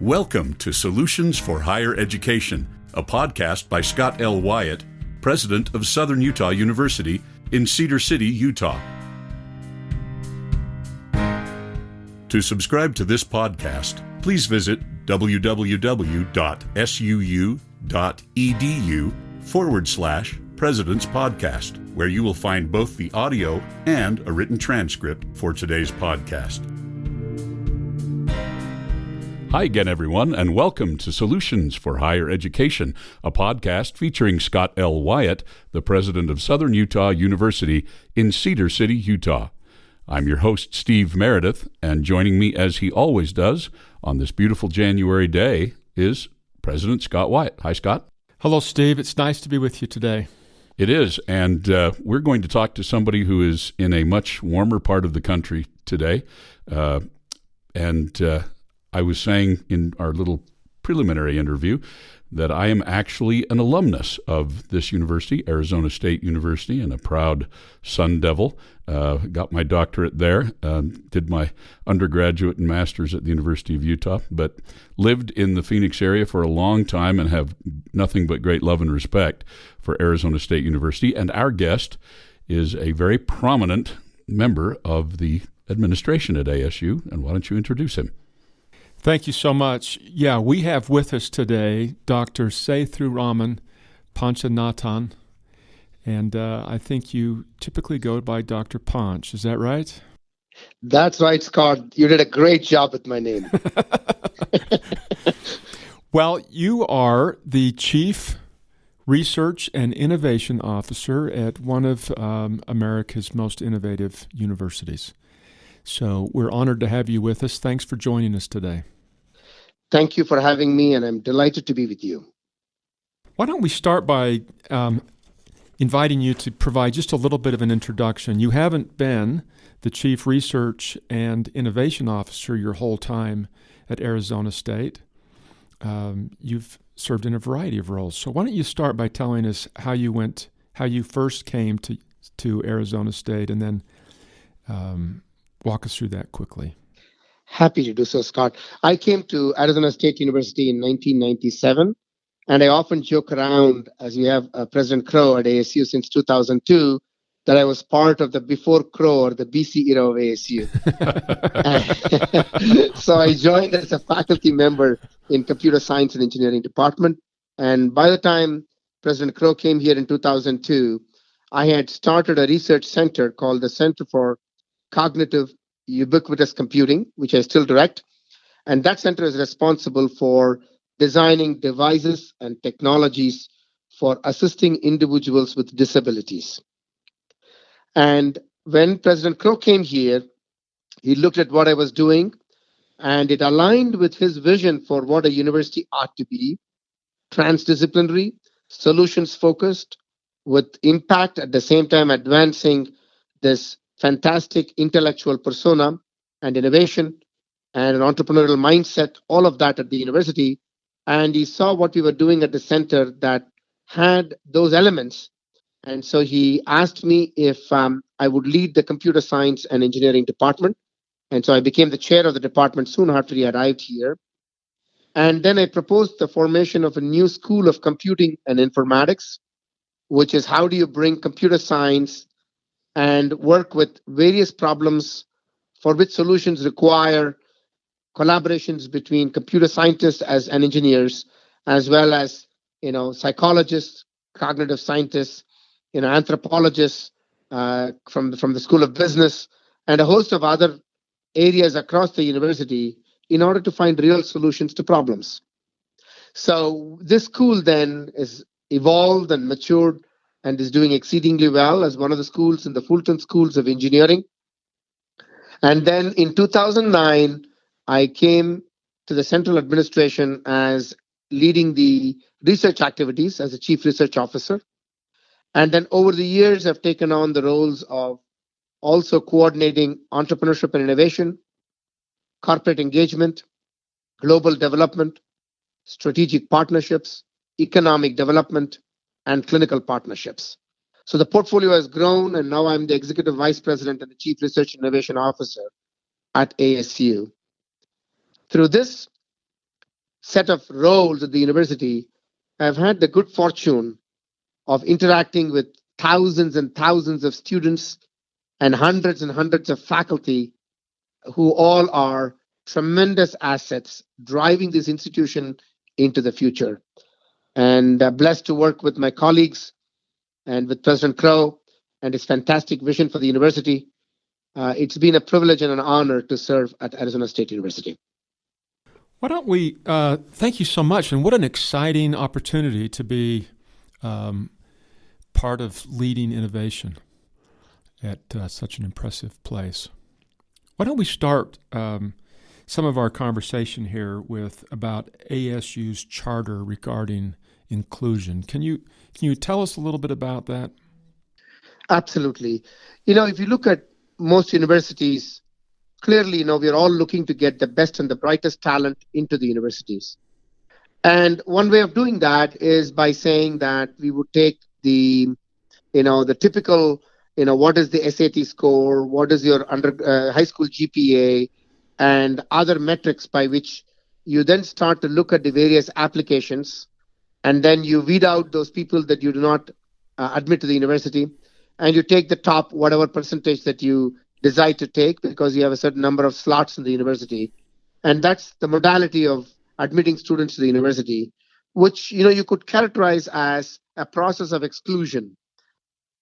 Welcome to Solutions for Higher Education, a podcast by Scott L. Wyatt, president of Southern Utah University in Cedar City, Utah. To subscribe to this podcast, please visit www.suu.edu/President's Podcast, where you will find both the audio and a written transcript for today's podcast. Hi again, everyone, and welcome to Solutions for Higher Education, a podcast featuring Scott L. Wyatt, the president of Southern Utah University in Cedar City, Utah. I'm your host, Steve Meredith, and joining me, as he always does, on this beautiful January day is President Scott Wyatt. Hi, Scott. Hello, Steve. It's nice to be with you today. It is, and we're going to talk to somebody who is in a much warmer part of the country today, I was saying in our little preliminary interview that I am actually an alumnus of this university, Arizona State University, and a proud Sun Devil. Got my doctorate there, did my undergraduate and master's at the University of Utah, but lived in the Phoenix area for a long time and have nothing but great love and respect for Arizona State University. And our guest is a very prominent member of the administration at ASU. And why don't you introduce him? Thank you so much. Yeah, we have with us today Dr. Sethuraman Panchanathan, and I think you typically go by Dr. Panch. Is that right? That's right, Scott. You did a great job with my name. Well, you are the Chief Research and Innovation Officer at one of America's most innovative universities. So we're honored to have you with us. Thanks for joining us today. Thank you for having me, and I'm delighted to be with you. Why don't we start by inviting you to provide just a little bit of an introduction. You haven't been the Chief Research and Innovation Officer your whole time at Arizona State. You've served in a variety of roles. So why don't you start by telling us how you first came to Arizona State, and then walk us through that quickly. Happy to do so, Scott. I came to Arizona State University in 1997, and I often joke around, as we have President Crow at ASU since 2002, that I was part of the before Crow or the BC era of ASU. So I joined as a faculty member in Computer Science and Engineering Department, and by the time President Crow came here in 2002, I had started a research center called the Center for Cognitive Ubiquitous Computing, which I still direct. And that center is responsible for designing devices and technologies for assisting individuals with disabilities. And when President Crow came here, he looked at what I was doing, and it aligned with his vision for what a university ought to be: transdisciplinary, solutions-focused, with impact, at the same time advancing this fantastic intellectual persona and innovation and an entrepreneurial mindset, all of that at the university. And he saw what we were doing at the center that had those elements. And so he asked me if I would lead the computer science and engineering department. And so I became the chair of the department soon after he arrived here. And then I proposed the formation of a new school of computing and informatics, which is how do you bring computer science and work with various problems for which solutions require collaborations between computer scientists and engineers, as well as psychologists, cognitive scientists, anthropologists from the School of Business, and a host of other areas across the university in order to find real solutions to problems. So this school then is evolved and matured and is doing exceedingly well as one of the schools in the Fulton Schools of Engineering. And then in 2009, I came to the central administration as leading the research activities as a chief research officer. And then over the years, I've taken on the roles of also coordinating entrepreneurship and innovation, corporate engagement, global development, strategic partnerships, economic development, and clinical partnerships. So the portfolio has grown, and now I'm the executive vice president and the chief research and innovation officer at ASU. Through this, set of roles at the university, I've had the good fortune of interacting with thousands and thousands of students and hundreds of faculty who all are tremendous assets driving this institution into the future. And blessed to work with my colleagues and with President Crow and his fantastic vision for the university. It's been a privilege and an honor to serve at Arizona State University. Why don't we, thank you so much, and what an exciting opportunity to be part of leading innovation at such an impressive place. Why don't we start some of our conversation here with about ASU's charter regarding inclusion. Can you tell us a little bit about that? Absolutely. If you look at most universities, clearly, we're all looking to get the best and the brightest talent into the universities. And one way of doing that is by saying that we would take the typical, what is the SAT score, what is your high school GPA, and other metrics by which you then start to look at the various applications, and then you weed out those people that you do not admit to the university, and you take the top whatever percentage that you decide to take because you have a certain number of slots in the university. And that's the modality of admitting students to the university, which you could characterize as a process of exclusion,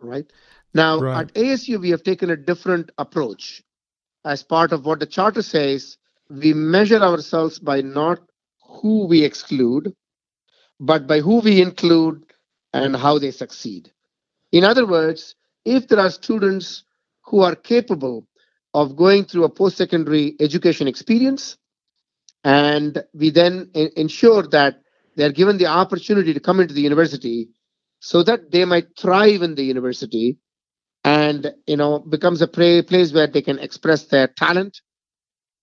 right? Now, Right. At ASU, we have taken a different approach. As part of what the charter says, we measure ourselves by not who we exclude, but by who we include and how they succeed. In other words, if there are students who are capable of going through a post-secondary education experience, and we then ensure that they're given the opportunity to come into the university so that they might thrive in the university and becomes a place where they can express their talent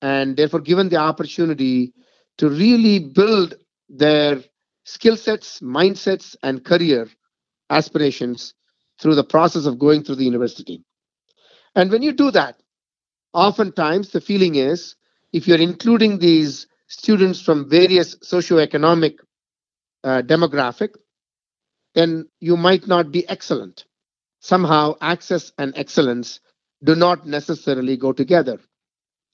and therefore given the opportunity to really build their skill sets, mindsets, and career aspirations through the process of going through the university. And when you do that, oftentimes the feeling is if you're including these students from various socioeconomic demographic, then you might not be excellent. Somehow, access and excellence do not necessarily go together.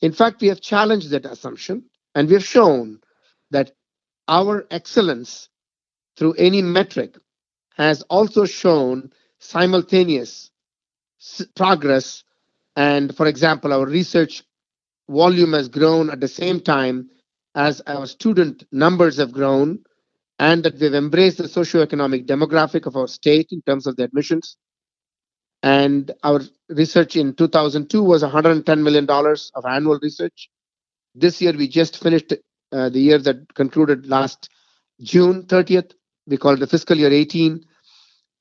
In fact, we have challenged that assumption, and we have shown that our excellence through any metric has also shown simultaneous progress. And for example, our research volume has grown at the same time as our student numbers have grown, and that we've embraced the socioeconomic demographic of our state in terms of the admissions. And our research in 2002 was $110 million of annual research. This year, we just finished the year that concluded last June 30th. We call it the fiscal year 18.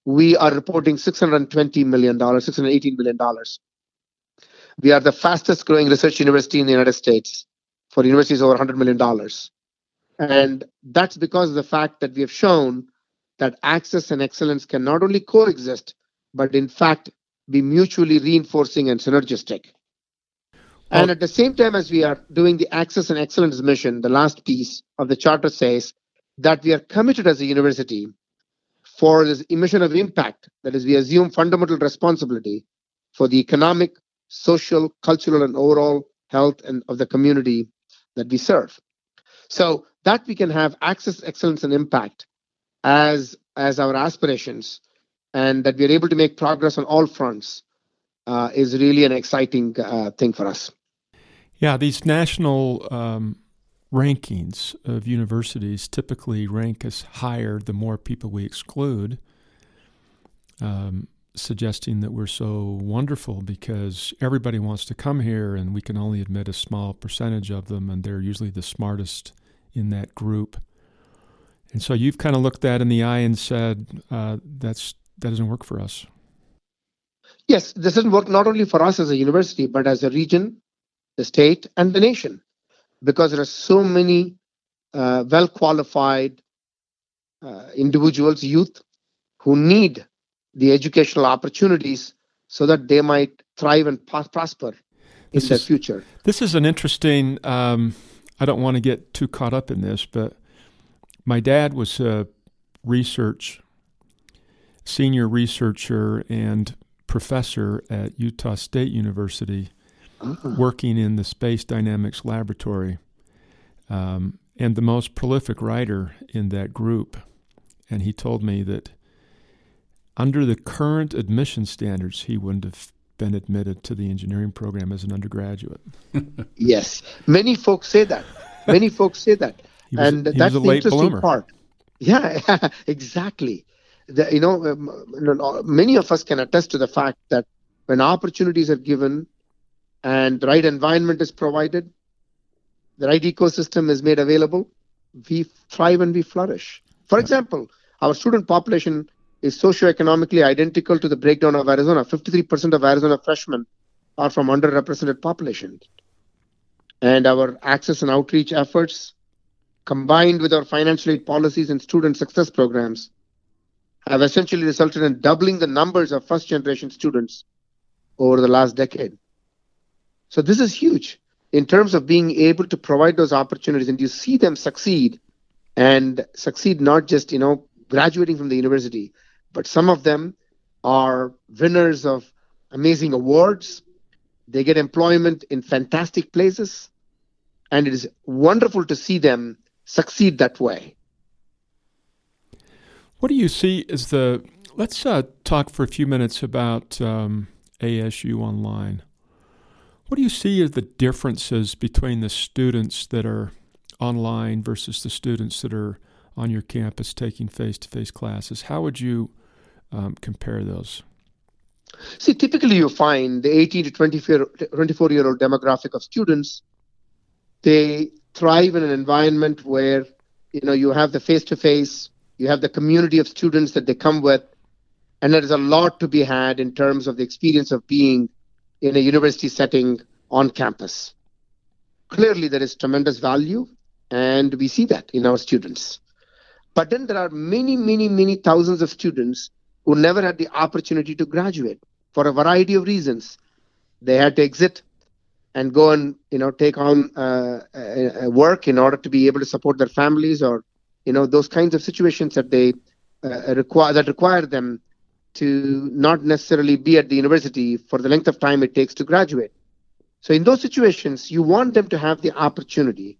We are reporting $620 million, $618 million. We are the fastest growing research university in the United States for universities over $100 million. And that's because of the fact that we have shown that access and excellence can not only coexist, but in fact be mutually reinforcing and synergistic. And at the same time as we are doing the access and excellence mission, the last piece of the charter says that we are committed as a university for this mission of impact. That is, we assume fundamental responsibility for the economic, social, cultural, and overall health and of the community that we serve. So that we can have access, excellence, and impact as our aspirations, and that we are able to make progress on all fronts is really an exciting thing for us. Yeah, these national rankings of universities typically rank us higher the more people we exclude, suggesting that we're so wonderful because everybody wants to come here and we can only admit a small percentage of them, and they're usually the smartest in that group. And so you've kind of looked that in the eye and said, that doesn't work for us. Yes, this doesn't work not only for us as a university, but as a region, the state, and the nation, because there are so many well-qualified individuals, youth, who need the educational opportunities so that they might thrive and prosper in their future. This is an interesting, I don't want to get too caught up in this, but My dad was a senior researcher and professor at Utah State University, working in the Space Dynamics Laboratory, and the most prolific writer in that group. And he told me that under the current admission standards, he wouldn't have been admitted to the engineering program as an undergraduate. Yes, many folks say that. That's the late interesting bloomer. part. Yeah, exactly. Many of us can attest to the fact that when opportunities are given and the right environment is provided, the right ecosystem is made available, we thrive and we flourish. For example, our student population is socioeconomically identical to the breakdown of Arizona. 53% of Arizona freshmen are from underrepresented populations. And our access and outreach efforts, combined with our financial aid policies and student success programs, have essentially resulted in doubling the numbers of first-generation students over the last decade. So this is huge in terms of being able to provide those opportunities, and you see them succeed, and succeed not just, graduating from the university, but some of them are winners of amazing awards. They get employment in fantastic places, and it is wonderful to see them succeed that way. What do you see as let's talk for a few minutes about ASU Online. What do you see as the differences between the students that are online versus the students that are on your campus taking face-to-face classes? How would you compare those? See, typically you find the 18 to 24-year-old demographic of students, they thrive in an environment where, you have the face-to-face, you have the community of students that they come with, and there is a lot to be had in terms of the experience of being in a university setting on campus. Clearly, there is tremendous value, and we see that in our students. But then there are many, many, many thousands of students who never had the opportunity to graduate for a variety of reasons. They had to exit and go and take on work in order to be able to support their families, or those kinds of situations that they require them to not necessarily be at the university for the length of time it takes to graduate. So in those situations, you want them to have the opportunity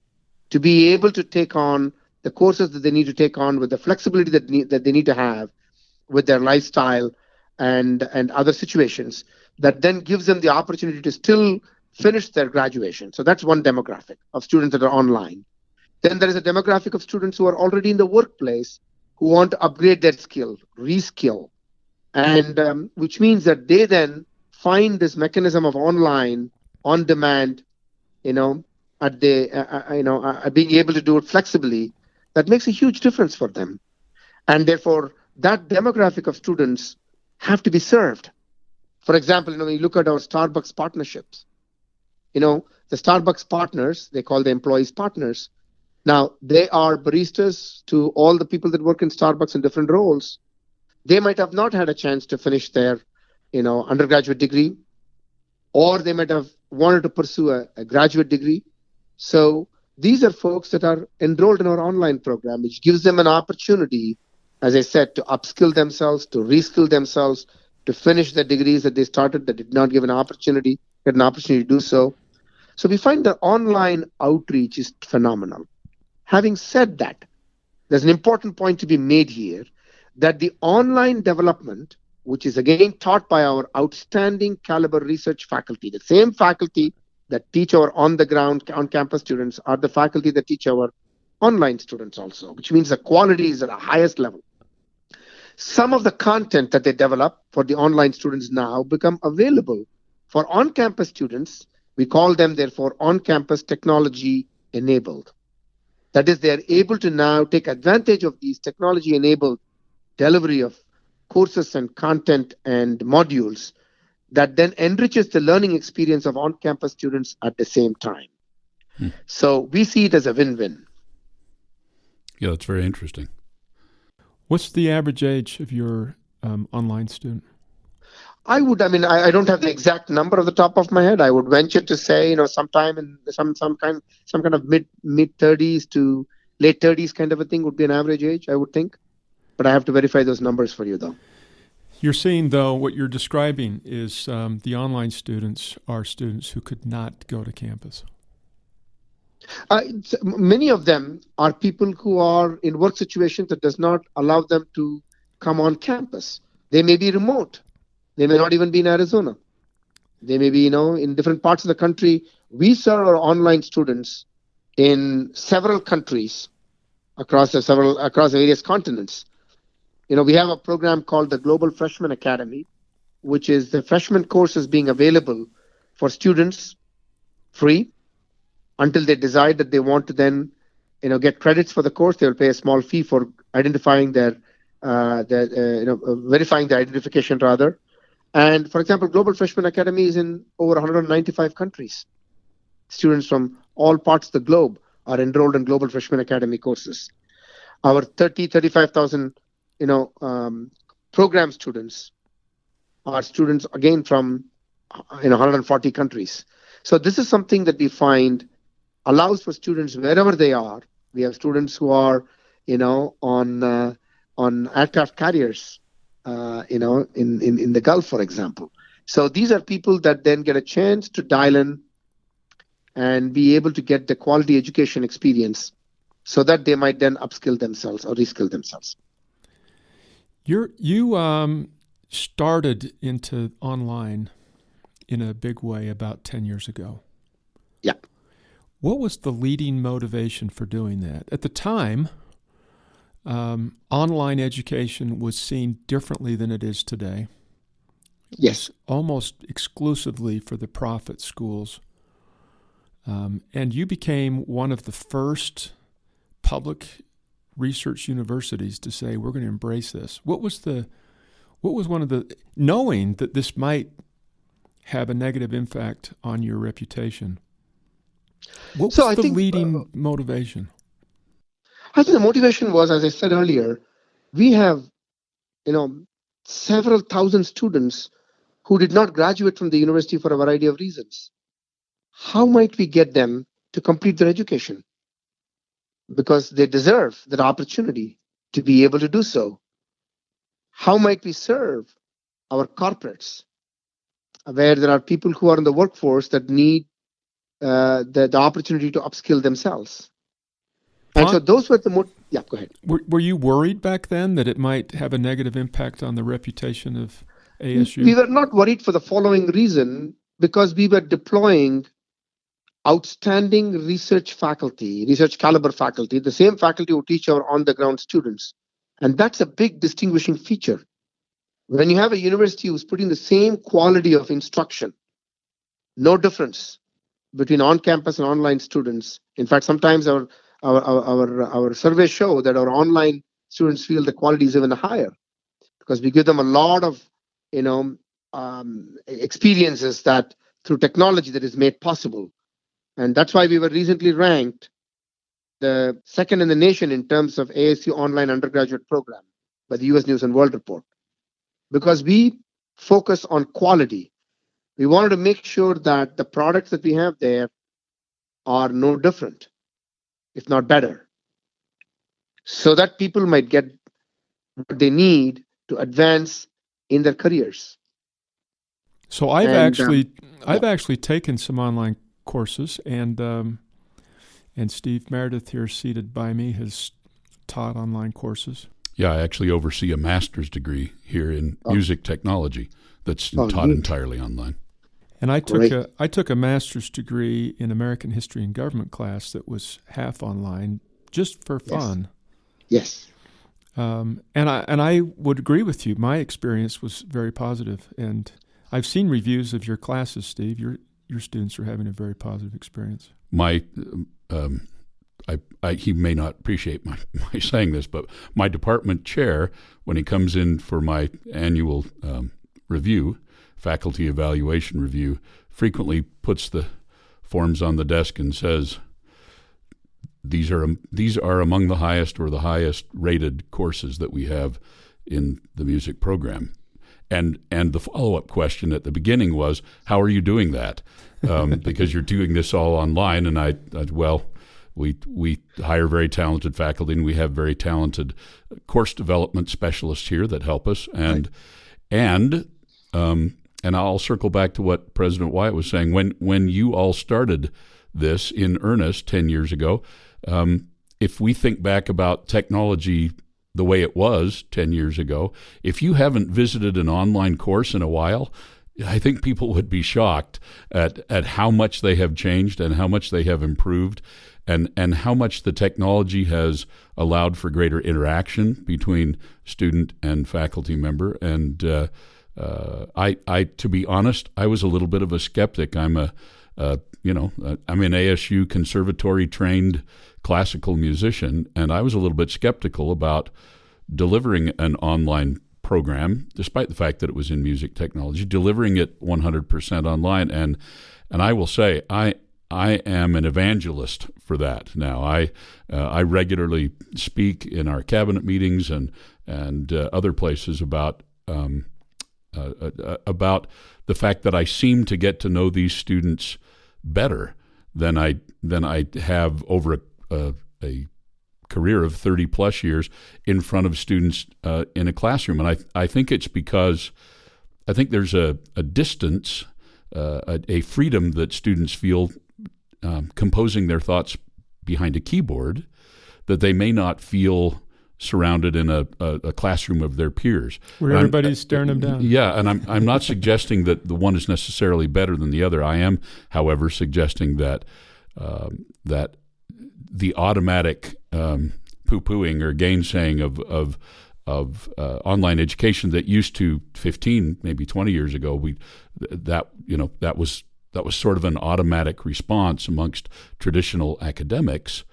to be able to take on the courses that they need to take on with the flexibility that they need to have with their lifestyle and other situations, that then gives them the opportunity to still finish their graduation. So that's one demographic of students that are online. Then there is a demographic of students who are already in the workplace who want to upgrade their skill, reskill, and which means that they then find this mechanism of online, on demand, being able to do it flexibly, that makes a huge difference for them. And therefore, that demographic of students have to be served. For example, when you look at our Starbucks partnerships, the Starbucks partners, they call the employees partners. Now, they are baristas to all the people that work in Starbucks in different roles. They might have not had a chance to finish their, undergraduate degree, or they might have wanted to pursue a graduate degree. So these are folks that are enrolled in our online program, which gives them an opportunity, as I said, to upskill themselves, to reskill themselves, to finish the degrees that they started that did not get an opportunity to do so. So we find that online outreach is phenomenal. Having said that, there's an important point to be made here, that the online development, which is again taught by our outstanding caliber research faculty, the same faculty that teach our on-the-ground, on-campus students are the faculty that teach our online students also, which means the quality is at the highest level. Some of the content that they develop for the online students now become available for on-campus students. We call them, therefore, on-campus technology enabled. That is, they are able to now take advantage of these technology-enabled delivery of courses and content and modules that then enriches the learning experience of on-campus students at the same time. So we see it as a win-win. Yeah, that's very interesting. What's the average age of your online student? I don't have the exact number off the top of my head. I would venture to say, sometime in some kind of mid 30s to late 30s kind of a thing would be an average age, I would think. But I have to verify those numbers for you, though. You're seeing, though, what you're describing is the online students are students who could not go to campus. Many of them are people who are in work situations that does not allow them to come on campus. They may be remote. They may not even be in Arizona. They may be, in different parts of the country. We serve our online students in several countries across the various continents. We have a program called the Global Freshman Academy, which is the freshman courses being available for students free until they decide that they want to then, get credits for the course. They will pay a small fee for identifying verifying their identification rather. And for example, Global Freshman Academy is in over 195 countries. Students from all parts of the globe are enrolled in Global Freshman Academy courses. Our 35,000, program students are students again from, 140 countries. So this is something that we find allows for students wherever they are. We have students who are, on aircraft carriers, in the Gulf, for example. So these are people that then get a chance to dial in and be able to get the quality education experience so that they might then upskill themselves or reskill themselves. You started into online in a big way about 10 years ago. Yeah. What was the leading motivation for doing that? At the time, online education was seen differently than it is today. Yes. Almost exclusively for the profit schools. And you became one of the first public research universities to say, we're going to embrace this. What was one of the, knowing that this might have a negative impact on your reputation, what was the leading motivation? I think the motivation was, as I said earlier, we have, several thousand students who did not graduate from the university for a variety of reasons. How might we get them to complete their education? Because they deserve that opportunity to be able to do so. How might we serve our corporates, where there are people who are in the workforce that need the opportunity to upskill themselves? And so those were go ahead. Were you worried back then that it might have a negative impact on the reputation of ASU? We were not worried for the following reason, because we were deploying outstanding research caliber faculty, the same faculty who teach our on-the-ground students. And that's a big distinguishing feature. When you have a university who's putting the same quality of instruction, no difference between on-campus and online students. In fact, sometimes our surveys show that our online students feel the quality is even higher because we give them a lot of, experiences that through technology that is made possible. And that's why we were recently ranked the second in the nation in terms of ASU online undergraduate program by the U.S. News and World Report, because we focus on quality. We wanted to make sure that the products that we have there are no different, if not better, so that people might get what they need to advance in their careers. So I've actually taken some online courses, and Steve Meredith here, seated by me, has taught online courses. Yeah, I actually oversee a master's degree here in music technology that's taught entirely online. And I took a master's degree in American history and government class that was half online, just for fun. Yes. And I would agree with you. My experience was very positive, and I've seen reviews of your classes, Steve. Your students are having a very positive experience. He may not appreciate my saying this, but my department chair, when he comes in for my annual review, faculty evaluation review, frequently puts the forms on the desk and says, these are among the highest or the highest rated courses that we have in the music program. And the follow-up question at the beginning was, how are you doing that? Because you're doing this all online. And I We hire very talented faculty, and we have very talented course development specialists here that help us. And I'll circle back to what President Wyatt was saying. When you all started this in earnest 10 years ago, if we think back about technology the way it was 10 years ago, if you haven't visited an online course in a while, I think people would be shocked at how much they have changed and how much they have improved, and how much the technology has allowed for greater interaction between student and faculty member. And I, to be honest, I was a little bit of a skeptic. I'm an ASU conservatory trained classical musician, and I was a little bit skeptical about delivering an online program, despite the fact that it was in music technology, delivering it 100% online. And I will say, I am an evangelist for that now. I regularly speak in our cabinet meetings and other places about the fact that I seem to get to know these students better than I have over a career of 30 plus years in front of students in a classroom. And I think it's because I think there's a distance, a freedom that students feel composing their thoughts behind a keyboard that they may not feel surrounded in a classroom of their peers, where everybody's staring them down. Yeah, and I'm not suggesting that the one is necessarily better than the other. I am, however, suggesting that that the automatic poo-pooing or gainsaying of online education that used to 15, maybe 20 years ago, that was sort of an automatic response amongst traditional academics.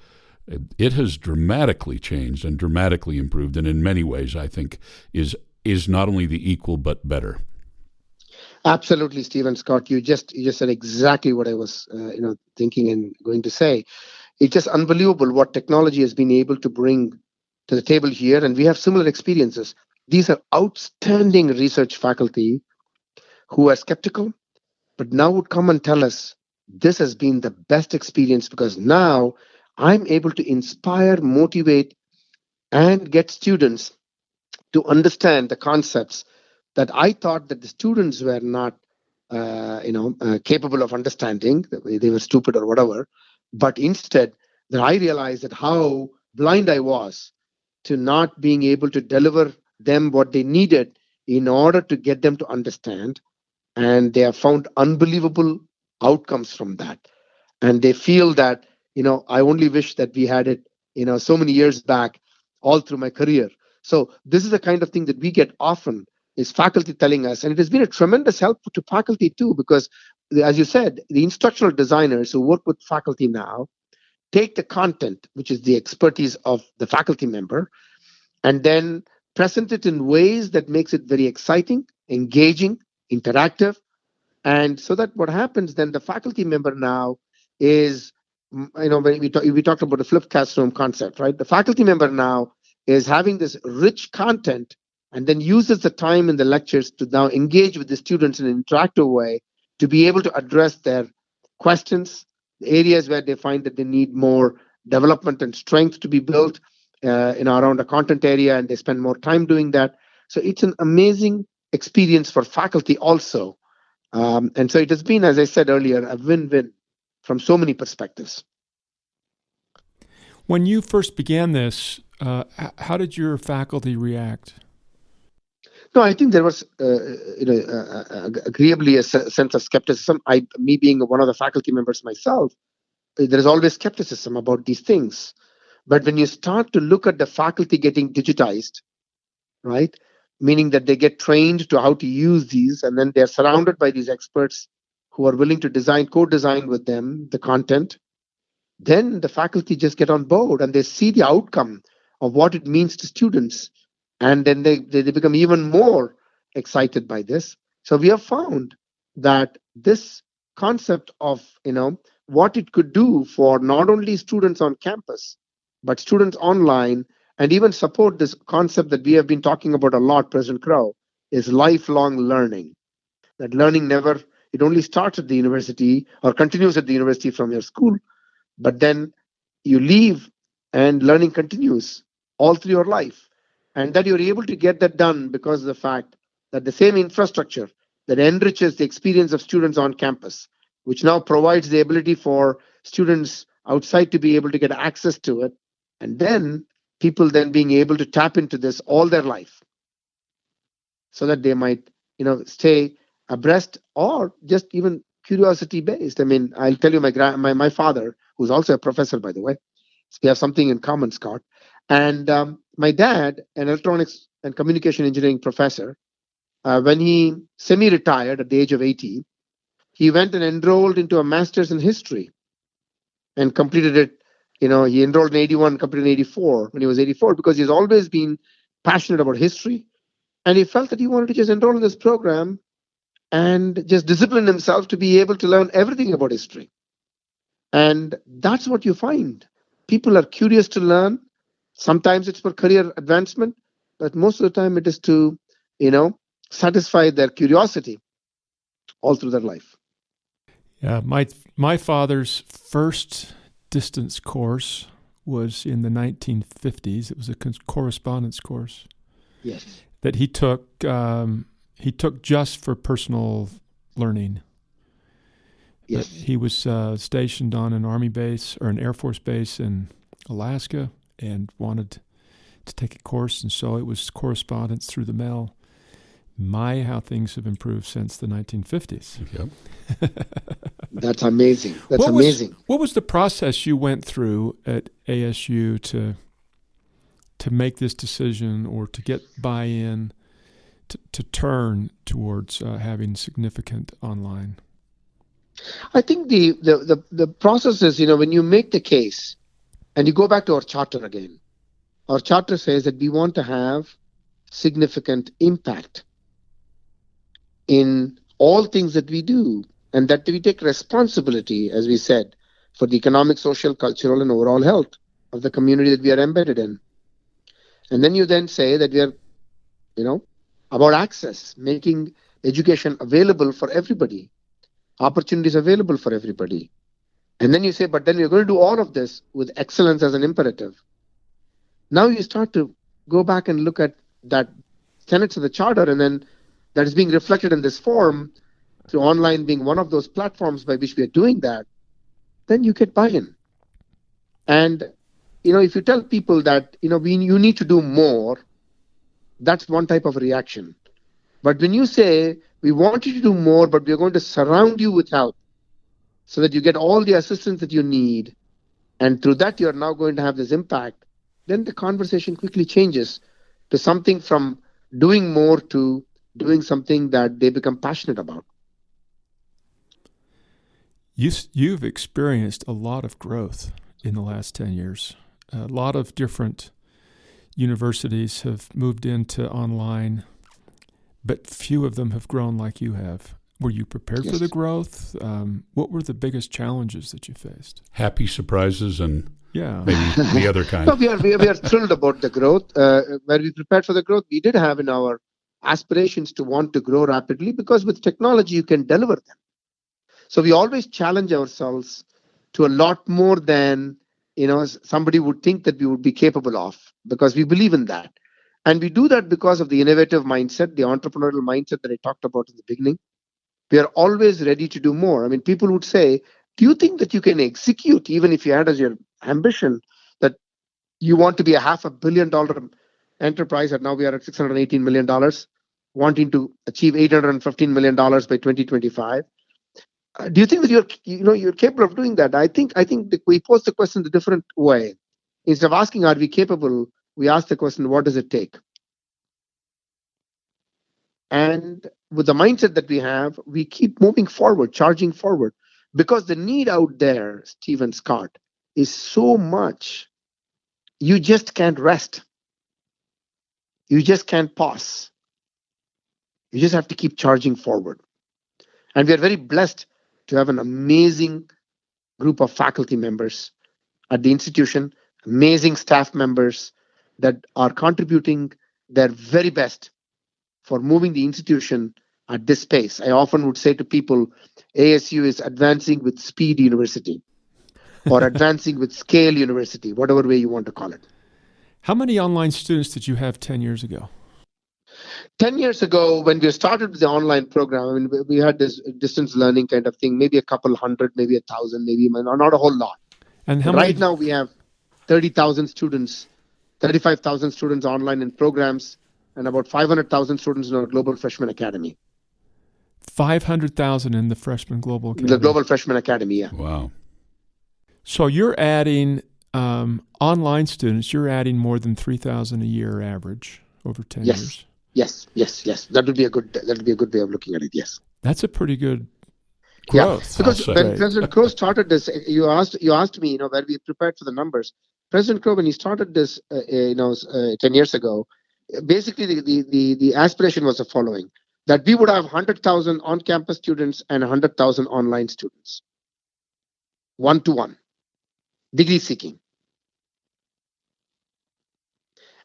It has dramatically changed and dramatically improved, and in many ways, I think, is not only the equal but better. Absolutely, Stephen Scott. You just said exactly what I was thinking and going to say. It's just unbelievable what technology has been able to bring to the table here, and we have similar experiences. These are outstanding research faculty who are skeptical, but now would come and tell us this has been the best experience because now I'm able to inspire, motivate, and get students to understand the concepts that I thought that the students were not, capable of understanding. They were stupid or whatever. But instead, that I realized that how blind I was to not being able to deliver them what they needed in order to get them to understand. And they have found unbelievable outcomes from that. And they feel that, I only wish that we had it, so many years back, all through my career. So this is the kind of thing that we get often is faculty telling us, and it has been a tremendous help to faculty too, because as you said, the instructional designers who work with faculty now take the content, which is the expertise of the faculty member, and then present it in ways that makes it very exciting, engaging, interactive. And so that what happens then, the faculty member now is, when we talked about the flipped classroom concept, right? The faculty member now is having this rich content and then uses the time in the lectures to now engage with the students in an interactive way to be able to address their questions, the areas where they find that they need more development and strength to be built around a content area, and they spend more time doing that. So it's an amazing experience for faculty also. And so it has been, as I said earlier, a win-win from so many perspectives. When you first began this, how did your faculty react? No, I think there was, agreeably a sense of skepticism. Me being one of the faculty members myself, there is always skepticism about these things. But when you start to look at the faculty getting digitized, right, meaning that they get trained to how to use these, and then they're surrounded by these experts who are willing to co-design with them the content, then the faculty just get on board and they see the outcome of what it means to students. And then they become even more excited by this. So we have found that this concept of, what it could do for not only students on campus, but students online, and even support this concept that we have been talking about a lot, President Crow, is lifelong learning. That learning it only starts at the university or continues at the university from your school, but then you leave and learning continues all through your life. And that you're able to get that done because of the fact that the same infrastructure that enriches the experience of students on campus, which now provides the ability for students outside to be able to get access to it, and then people then being able to tap into this all their life so that they might, stay abreast or just even curiosity based. I mean, I'll tell you, my father, who's also a professor, by the way, so we have something in common, Scott. And my dad, an electronics and communication engineering professor, when he semi-retired at the age of 80, he went and enrolled into a master's in history and completed it. He enrolled in 81, completed in 84 when he was 84, because he's always been passionate about history. And he felt that he wanted to just enroll in this program and just discipline himself to be able to learn everything about history. And that's what you find. People are curious to learn. Sometimes it's for career advancement, but most of the time it is to, satisfy their curiosity all through their life. Yeah, my father's first distance course was in the 1950s. It was a correspondence course. Yes. That he took just for personal learning. Yes. But he was stationed on an Army base or an Air Force base in Alaska and wanted to take a course, and so it was correspondence through the mail. My, how things have improved since the 1950s. Yep. That's amazing. That's What amazing. What was the process you went through at ASU to make this decision or to get buy-in to turn towards having significant online? I think the process is, when you make the case and you go back to our charter again, our charter says that we want to have significant impact in all things that we do, and that we take responsibility, as we said, for the economic, social, cultural, and overall health of the community that we are embedded in. And then you then say that we are, about access, making education available for everybody, opportunities available for everybody. And then you say, but then we're going to do all of this with excellence as an imperative. Now you start to go back and look at that tenets of the charter, and then that is being reflected in this form, through online being one of those platforms by which we are doing that. Then you get buy-in. And, if you tell people that, you need to do more, that's one type of reaction. But when you say, we want you to do more, but we're going to surround you with help so that you get all the assistance that you need, and through that you're now going to have this impact, then the conversation quickly changes to something from doing more to doing something that they become passionate about. You've experienced a lot of growth in the last 10 years. A lot of different universities have moved into online, but few of them have grown like you have. Were you prepared for the growth? What were the biggest challenges that you faced? Happy surprises and Yeah. maybe the other kind. No, we are thrilled about the growth. Where we prepared for the growth, we did have in our aspirations to want to grow rapidly, because with technology you can deliver them. So we always challenge ourselves to a lot more than somebody would think that we would be capable of, because we believe in that. And we do that because of the innovative mindset, the entrepreneurial mindset that I talked about in the beginning. We are always ready to do more. I mean, people would say, do you think that you can execute, even if you had as your ambition that you want to be a $500 million enterprise, and now we are at $618 million, wanting to achieve $815 million by 2025? Do you think that you're capable of doing that? I think that we pose the question the different way. Instead of asking, are we capable, we ask the question, what does it take? And with the mindset that we have, we keep moving forward, charging forward, because the need out there, Steve and Scott, is so much. You just can't rest. You just can't pause. You just have to keep charging forward. And we are very blessed to have an amazing group of faculty members at the institution, amazing staff members that are contributing their very best for moving the institution at this pace. I often would say to people, ASU is advancing with speed university. or Advancing with Scale University, whatever way you want to call it. How many online students did you have 10 years ago? 10 years ago, when we started the online program, I mean, we had this distance learning kind of thing, maybe a couple hundred, maybe 1,000, maybe not a whole lot. And how Right many? now, we have 30,000 students, 35,000 students online in programs, and about 500,000 students in our Global Freshman Academy. 500,000 in the Freshman Global Academy. The Global Freshman Academy, yeah. Wow. So you're adding online students, you're adding more than 3,000 a year average over 10 years. Yes. That would be a good way of looking at it. Yes. That's a pretty good Yeah, growth. because I'll when say. President Crow started this, you asked me, where we prepared for the numbers. President Crow, when he started this, 10 years ago, basically the aspiration was the following: that we would have 100,000 on-campus students and 100,000 online students, 1-to-1, degree seeking,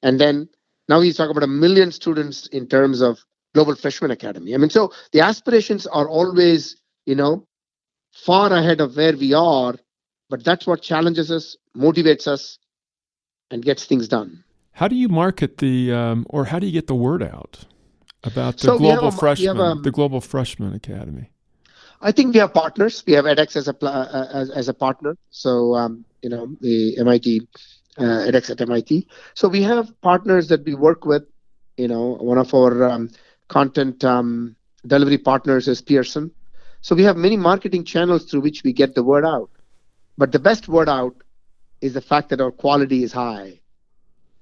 and then now he's talking about 1 million students in terms of Global Freshman Academy. I mean, so the aspirations are always, far ahead of where we are, but that's what challenges us, motivates us, and gets things done. How do you market or how do you get the word out about the So we have Global a- the Global Freshman Academy? I think we have partners. We have edX as a partner. So the MIT edX at MIT. So we have partners that we work with. One of our content delivery partners is Pearson. So we have many marketing channels through which we get the word out. But the best word out is the fact that our quality is high.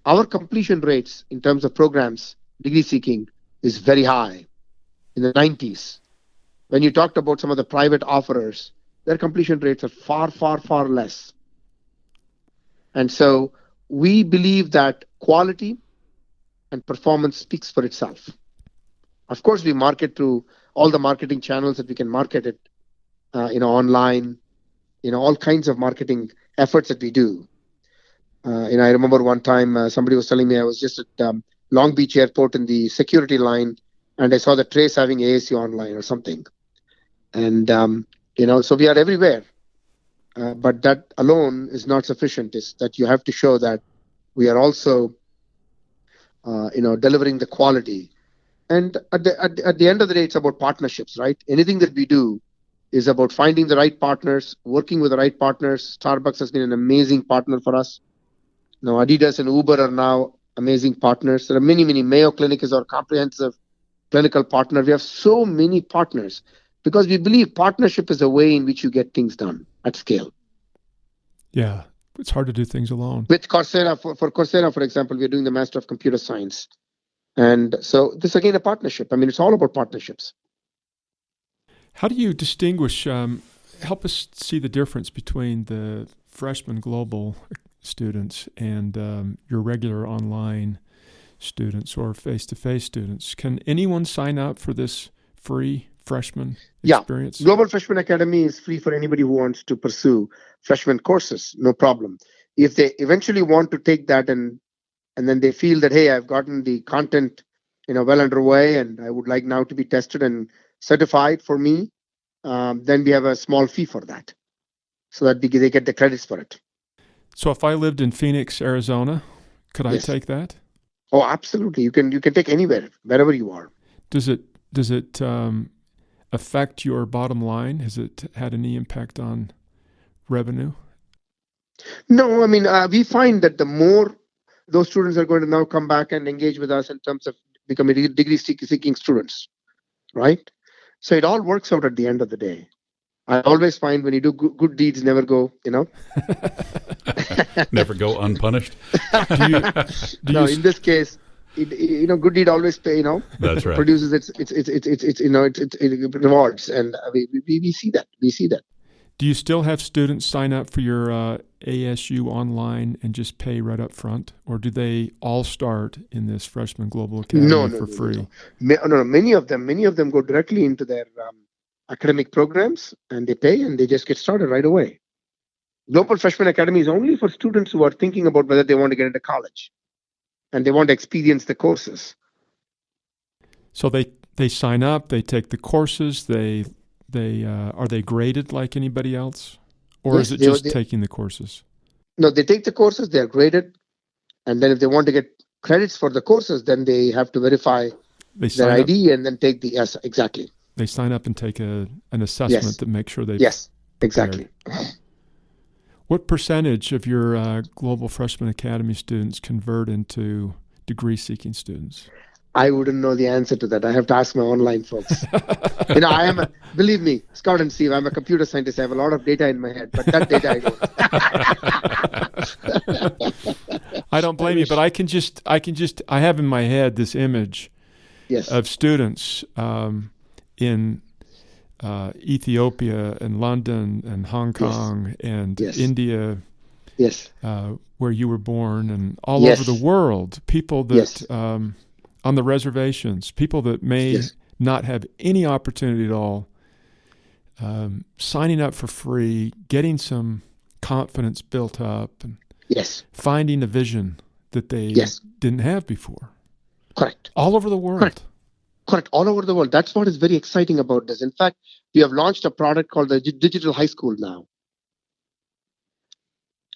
Our completion rates in terms of programs, degree seeking, is very high, in the 90s. When you talked about some of the private offerers, their completion rates are far, far, far less. And so we believe that quality and performance speaks for itself. Of course, we market through all the marketing channels that we can market it, online, all kinds of marketing efforts that we do. I remember one time somebody was telling me, I was just at Long Beach Airport in the security line, and I saw the Trace having ASU online or something. And, so we are everywhere. But that alone is not sufficient. Is that you have to show that we are also, delivering the quality. And at the end of the day, it's about partnerships, right? Anything that we do is about finding the right partners, working with the right partners. Starbucks has been an amazing partner for us. Adidas and Uber are now amazing partners. There are many. Mayo Clinic is our comprehensive clinical partner. We have so many partners because we believe partnership is a way in which you get things done at scale. Yeah, it's hard to do things alone. With Coursera, for Coursera, for example, we're doing the Master of Computer Science. And so this, again, a partnership. I mean, it's all about partnerships. How do you distinguish, help us see the difference between the freshman global students and your regular online students or face-to-face students? Can anyone sign up for this free freshman experience? Yeah, Global Freshman Academy is free for anybody who wants to pursue freshman courses, no problem. If they eventually want to take that and then they feel that, hey, I've gotten the content, well underway, and I would like now to be tested and certified for me, then we have a small fee for that, so that they get the credits for it. So if I lived in Phoenix, Arizona, could I take that? Oh, absolutely. You can take anywhere, wherever you are. Does it affect your bottom line? Has it had any impact on revenue? No, I mean, we find that the more those students are going to now come back and engage with us in terms of becoming degree seeking students, right? So it all works out at the end of the day. I always find when you do good deeds never go, Never go unpunished. In this case, good deed always pay. That's right. Produces it rewards, and we see that. We see that. Do you still have students sign up for your ASU online and just pay right up front, or do they all start in this Freshman Global Academy for free? No. Many of them go directly into their academic programs, and they pay and they just get started right away. Global Freshman Academy is only for students who are thinking about whether they want to get into college and they want to experience the courses. So they sign up, they take the courses, are they graded like anybody else? Or Yes, is it just taking the courses? No, they take the courses, they are graded, and then if they want to get credits for the courses, then they have to verify They their sign up. ID and then take the, yes, exactly. They sign up and take an assessment Yes. to make sure they. Yes, exactly. What percentage of your Global Freshman Academy students convert into degree-seeking students? I wouldn't know the answer to that. I have to ask my online folks. Believe me, Scott and Steve, I'm a computer scientist. I have a lot of data in my head, but that data I don't. I don't blame you, but I have in my head this image Yes. of students in Ethiopia and London and Hong Kong and Yes. India, Yes. where you were born, and all Yes. over the world, people that Yes. on the reservations, people that may Yes. not have any opportunity at all, signing up for free, getting some confidence built up, and Yes. finding a vision that they Yes. didn't have before. Correct. All over the world. Correct. All over the world. That's what is very exciting about this. In fact, we have launched a product called the Digital High School now.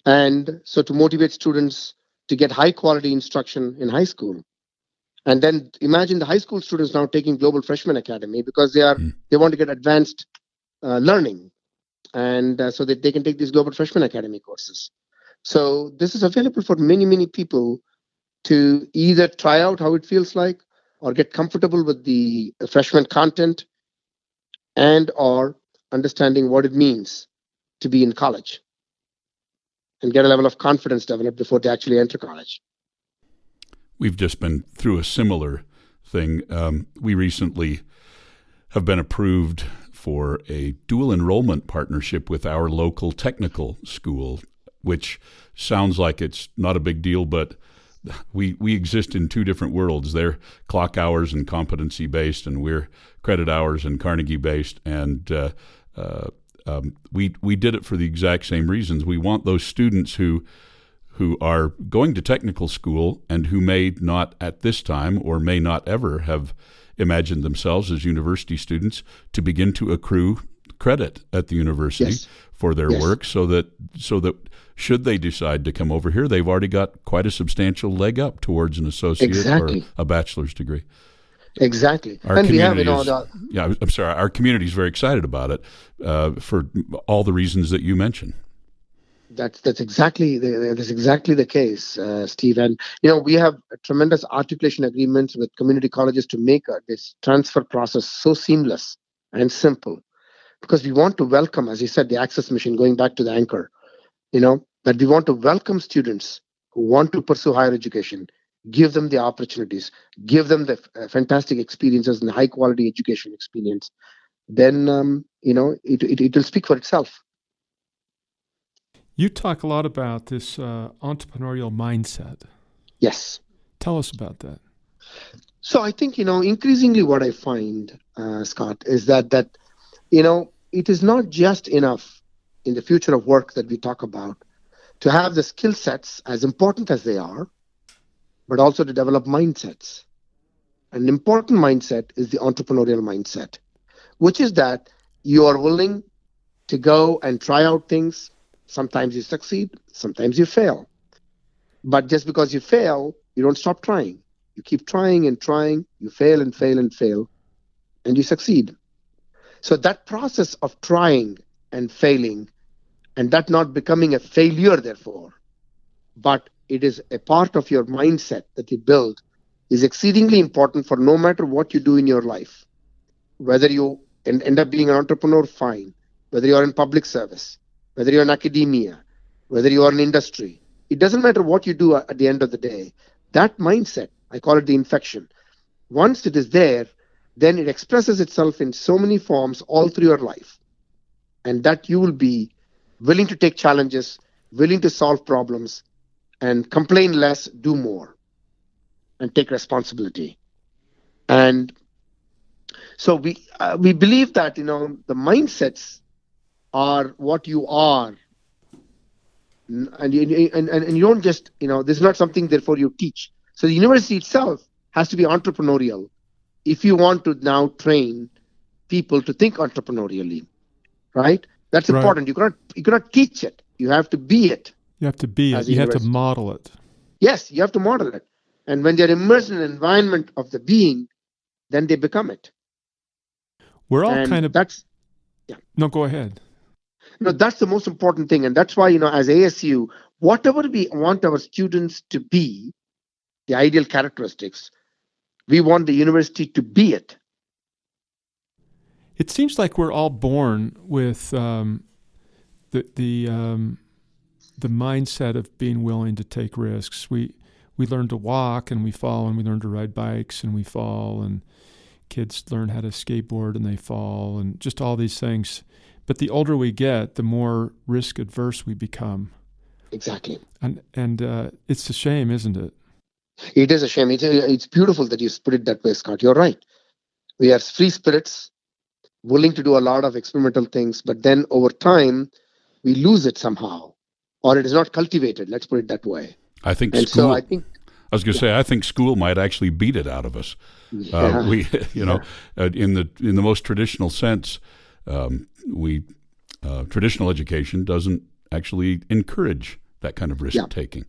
And so to motivate students to get high quality instruction in high school. And then imagine the high school students now taking Global Freshman Academy because they want to get advanced learning. And so that they can take these Global Freshman Academy courses. So this is available for many, many people to either try out how it feels like or get comfortable with the freshman content and or understanding what it means to be in college and get a level of confidence developed before they actually enter college. We've just been through a similar thing. We recently have been approved for a dual enrollment partnership with our local technical school, which sounds like it's not a big deal, but we exist in two different worlds. They're clock hours and competency based, and we're credit hours and Carnegie based. And we did it for the exact same reasons. We want those students who are going to technical school and who may not at this time or may not ever have imagined themselves as university students to begin to accrue credit at the university for their work, so that should they decide to come over here, they've already got quite a substantial leg up towards an associate or a bachelor's degree. Exactly. Our and we have, I'm sorry, our community is very excited about it for all the reasons that you mentioned. That's exactly the case, Steve. And we have tremendous articulation agreements with community colleges to make this transfer process so seamless and simple, because we want to welcome, as you said, the access mission. Going back to the anchor, that we want to welcome students who want to pursue higher education, give them the opportunities, give them the fantastic experiences and high quality education experience. Then it will speak for itself. You talk a lot about this entrepreneurial mindset. Yes. Tell us about that. So I think, increasingly what I find, Scott, is that it is not just enough in the future of work that we talk about to have the skill sets, as important as they are, but also to develop mindsets. An important mindset is the entrepreneurial mindset, which is that you are willing to go and try out things. Sometimes you succeed, sometimes you fail. But just because you fail, you don't stop trying. You keep trying and trying, you fail and fail and fail, and you succeed. So that process of trying and failing, and that not becoming a failure, therefore, but it is a part of your mindset that you build, is exceedingly important for no matter what you do in your life. Whether you end up being an entrepreneur, fine. Whether you're in public service, whether you're in academia, whether you are in industry, it doesn't matter what you do at the end of the day. That mindset, I call it the infection. Once it is there, then it expresses itself in so many forms all through your life. And that you will be willing to take challenges, willing to solve problems, and complain less, do more, and take responsibility. And so we believe that, the mindsets are what you are. And you don't just, this is not something therefore you teach. So the university itself has to be entrepreneurial if you want to now train people to think entrepreneurially, right? That's Right. important. You cannot teach it. You have to be it. You have to be it. As a You have to university. model it. Yes, you have to model it. And when they're immersed in an environment of the being, then they become it. We're all And kind of. that's No, go ahead. that's the most important thing. And that's why, as ASU, whatever we want our students to be, the ideal characteristics, we want the university to be it. It seems like we're all born with the mindset of being willing to take risks. We learn to walk and we fall, and we learn to ride bikes and we fall, and kids learn how to skateboard and they fall, and just all these things. But the older we get, the more risk adverse we become. Exactly. And it's a shame, isn't it? It is a shame. It's beautiful that you put it that way, Scott. You're right. We are free spirits, willing to do a lot of experimental things, but then over time, we lose it somehow, or it is not cultivated. Let's put it that way. I think And school. so I think, I was going to say, I think school might actually beat it out of us. yeah, We, in the most traditional sense, traditional education doesn't actually encourage that kind of risk taking.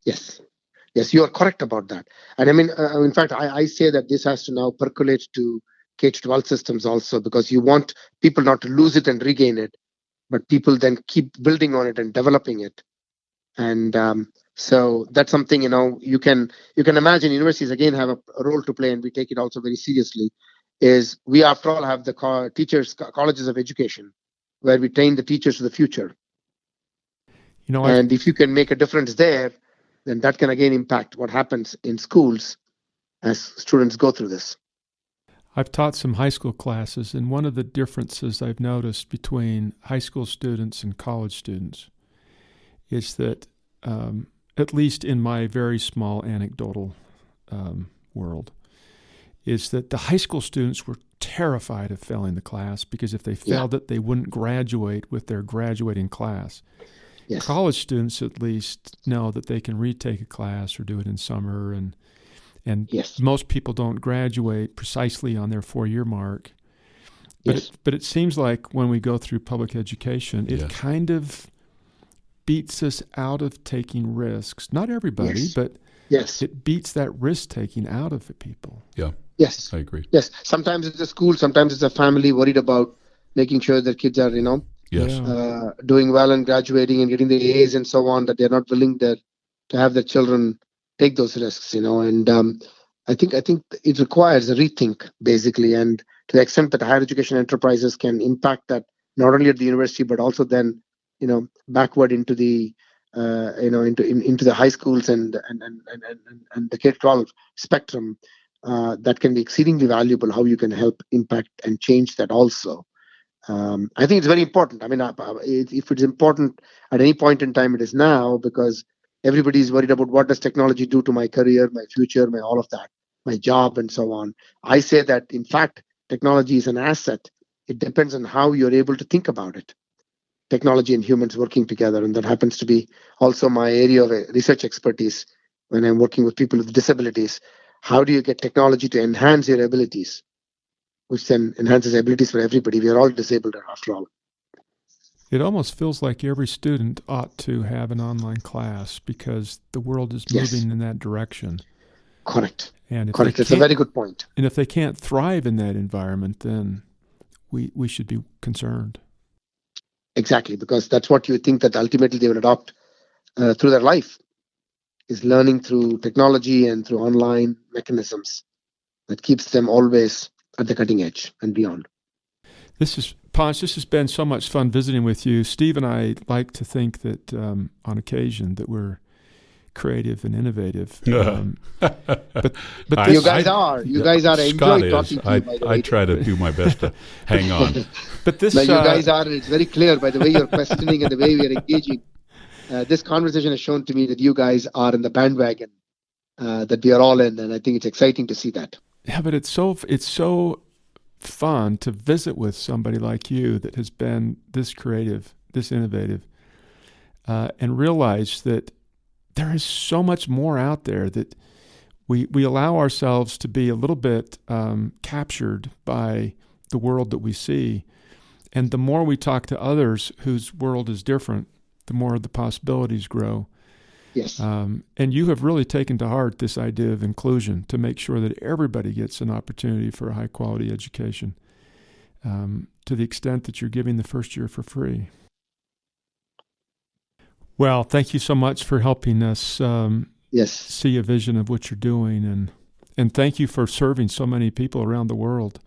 yes, you are correct about that. And I mean, in fact, I say that this has to now percolate to K-12 systems also, because you want people not to lose it and regain it, but people then keep building on it and developing it. And so that's something, you can imagine universities again have a role to play, and we take it also very seriously. Is we after all have the colleges of education, where we train the teachers for the future. And if you can make a difference there, then that can again impact what happens in schools as students go through this. I've taught some high school classes, and one of the differences I've noticed between high school students and college students is that, at least in my very small anecdotal world, is that the high school students were terrified of failing the class, because if they failed it, they wouldn't graduate with their graduating class. Yes. College students at least know that they can retake a class or do it in summer, and Yes. most people don't graduate precisely on their 4-year mark. But it seems like when we go through public education, it kind of beats us out of taking risks. Not everybody, but it beats that risk-taking out of the people. Yeah. Yes. I agree. Yes. Sometimes it's a school, sometimes it's a family worried about making sure their kids are, Yes. doing well and graduating and getting the A's and so on, that they're not willing to have their children take those risks, and I think it requires a rethink, basically, and to the extent that higher education enterprises can impact that not only at the university but also then backward into the into the high schools and the K-12 spectrum, that can be exceedingly valuable. How you can help impact and change that also. I think it's very important. I mean, if it's important at any point in time, it is now, because everybody is worried about what does technology do to my career, my future, my all of that, my job, and so on. I say that, in fact, technology is an asset. It depends on how you're able to think about it. Technology and humans working together, and that happens to be also my area of research expertise when I'm working with people with disabilities. How do you get technology to enhance your abilities, which then enhances abilities for everybody? We are all disabled after all. It almost feels like every student ought to have an online class, because the world is moving in that direction. Correct. And if Correct. It's a very good point. And if they can't thrive in that environment, then we should be concerned. Exactly, because that's what you think that ultimately they will adopt through their life, is learning through technology and through online mechanisms that keeps them always at the cutting edge and beyond. Ponce, this has been so much fun visiting with you. Steve and I like to think that on occasion that we're creative and innovative. But you guys are. You guys are. I enjoy talking to you, by the way. I try to do my best to hang on. But this, you guys are. It's very clear by the way you're questioning and the way we are engaging. This conversation has shown to me that you guys are in the bandwagon that we are all in, and I think it's exciting to see that. Yeah, but it's so fun to visit with somebody like you that has been this creative, this innovative, and realize that there is so much more out there, that we allow ourselves to be a little bit captured by the world that we see, And the more we talk to others whose world is different, the more the possibilities grow. Yes. And you have really taken to heart this idea of inclusion to make sure that everybody gets an opportunity for a high-quality education, to the extent that you're giving the first year for free. Well, thank you so much for helping us Yes. see a vision of what you're doing, and thank you for serving so many people around the world.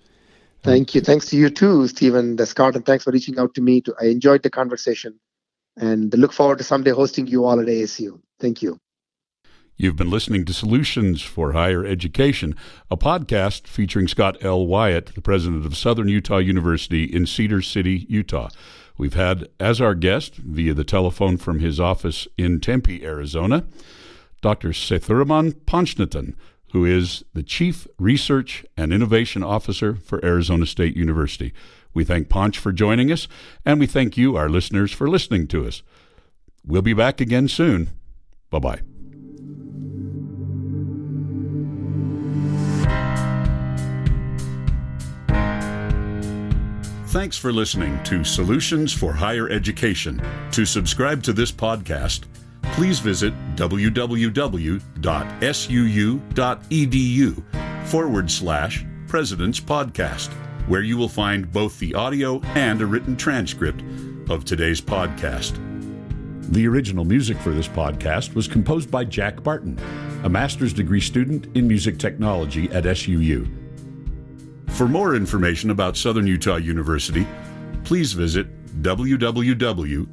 Thank you. Thanks to you too, Stephen Scott, and thanks for reaching out to me. I enjoyed the conversation and look forward to someday hosting you all at ASU. Thank you. You've been listening to Solutions for Higher Education, a podcast featuring Scott L. Wyatt, the president of Southern Utah University in Cedar City, Utah. We've had as our guest, via the telephone from his office in Tempe, Arizona, Dr. Sethuraman Panchnathan, who is the Chief Research and Innovation Officer for Arizona State University. We thank Ponch for joining us, and we thank you, our listeners, for listening to us. We'll be back again soon. Bye-bye. Thanks for listening to Solutions for Higher Education. To subscribe to this podcast, please visit www.suu.edu/President's Podcast, where you will find both the audio and a written transcript of today's podcast. The original music for this podcast was composed by Jack Barton, a master's degree student in music technology at SUU. For more information about Southern Utah University, please visit www.suu.edu.